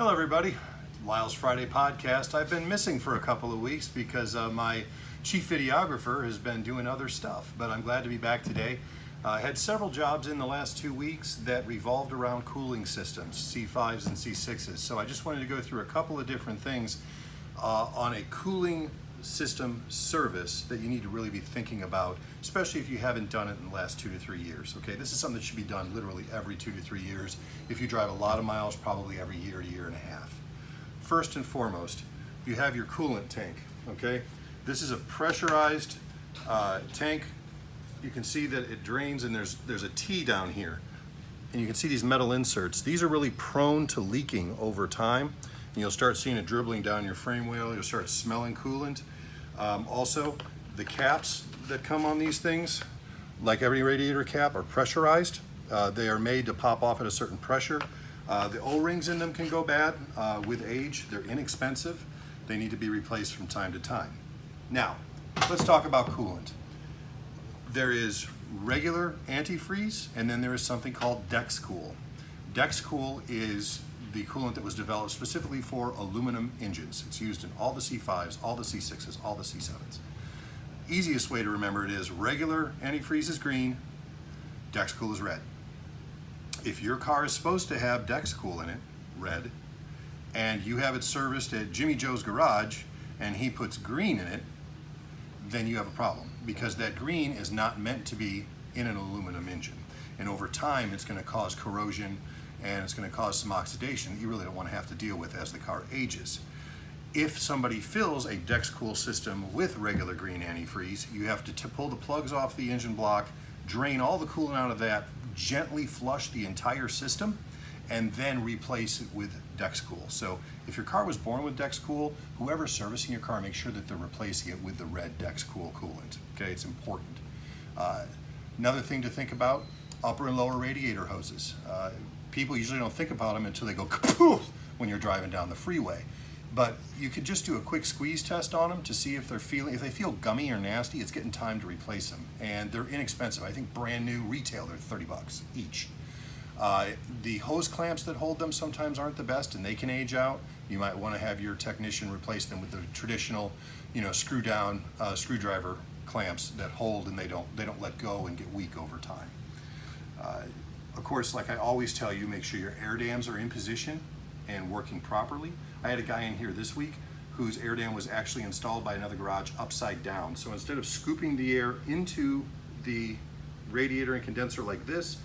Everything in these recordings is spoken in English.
Hello everybody, Lyle's Friday podcast. I've been missing for a couple of weeks because my chief videographer has been doing other stuff, but I'm glad to be back today. I had several jobs in the last 2 weeks that revolved around cooling systems, C5s and C6s, so I just wanted to go through a couple of different things on a cooling system service that you need to really be thinking about, especially if you haven't done it in the last 2 to 3 years. Okay, this is something that should be done literally every 2 to 3 years. If you drive a lot of miles, probably every year to year and a half. First and foremost, you have your coolant tank. Okay, this is a pressurized tank. You can see that it drains, and there's a T down here, and you can see these metal inserts. These are really prone to leaking over time. And you'll start seeing it dribbling down your frame wheel. You'll start smelling coolant. Also, the caps that come on these things, like every radiator cap, are pressurized. They are made to pop off at a certain pressure. The O-rings in them can go bad with age. They're inexpensive. They need to be replaced from time to time. Now, let's talk about coolant. There is regular antifreeze, and then there is something called DexCool. DexCool is the coolant that was developed specifically for aluminum engines. It's used in all the C5s, all the C6s, all the C7s. Easiest way to remember it is regular antifreeze is green, DexCool is red. If your car is supposed to have DexCool in it, red, and you have it serviced at Jimmy Joe's garage and he puts green in it, then you have a problem, because that green is not meant to be in an aluminum engine. And over time, it's going to cause corrosion and it's going to cause some oxidation that you really don't want to have to deal with as the car ages. If somebody fills a DexCool system with regular green antifreeze, you have to pull the plugs off the engine block, drain all the coolant out of that, gently flush the entire system, and then replace it with DexCool. So if your car was born with DexCool, whoever's servicing your car, make sure that they're replacing it with the red DexCool coolant. Okay, it's important. Another thing to think about, upper and lower radiator hoses. People usually don't think about them until they go kapoof when you're driving down the freeway. But you could just do a quick squeeze test on them to see if if they feel gummy or nasty. It's getting time to replace them, and they're inexpensive. I think brand new retail, they're 30 bucks each. The hose clamps that hold them sometimes aren't the best, and they can age out. You might want to have your technician replace them with the traditional, screw down screwdriver clamps that hold and they don't let go and get weak over time. Of course, like I always tell you, make sure your air dams are in position and working properly. I had a guy in here this week whose air dam was actually installed by another garage upside down. So instead of scooping the air into the radiator and condenser like this,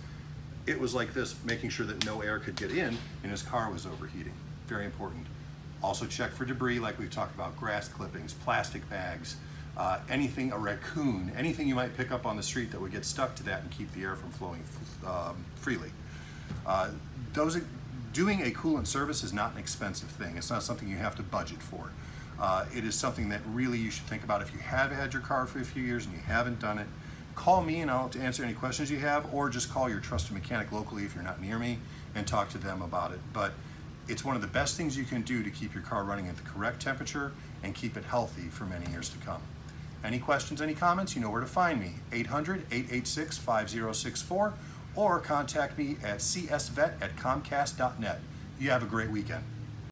it was like this, making sure that no air could get in and his car was overheating. Very important. Also check for debris, like we've talked about, grass clippings, plastic bags, anything, a raccoon, anything you might pick up on the street that would get stuck to that and keep the air from flowing freely. Doing a coolant service is not an expensive thing. It's not something you have to budget for. It is something that really you should think about. If you have had your car for a few years and you haven't done it, call me and I'll answer any questions you have, or just call your trusted mechanic locally if you're not near me and talk to them about it. But it's one of the best things you can do to keep your car running at the correct temperature and keep it healthy for many years to come. Any questions, any comments, you know where to find me, 800-886-5064, or contact me at csvet@comcast.net. You have a great weekend.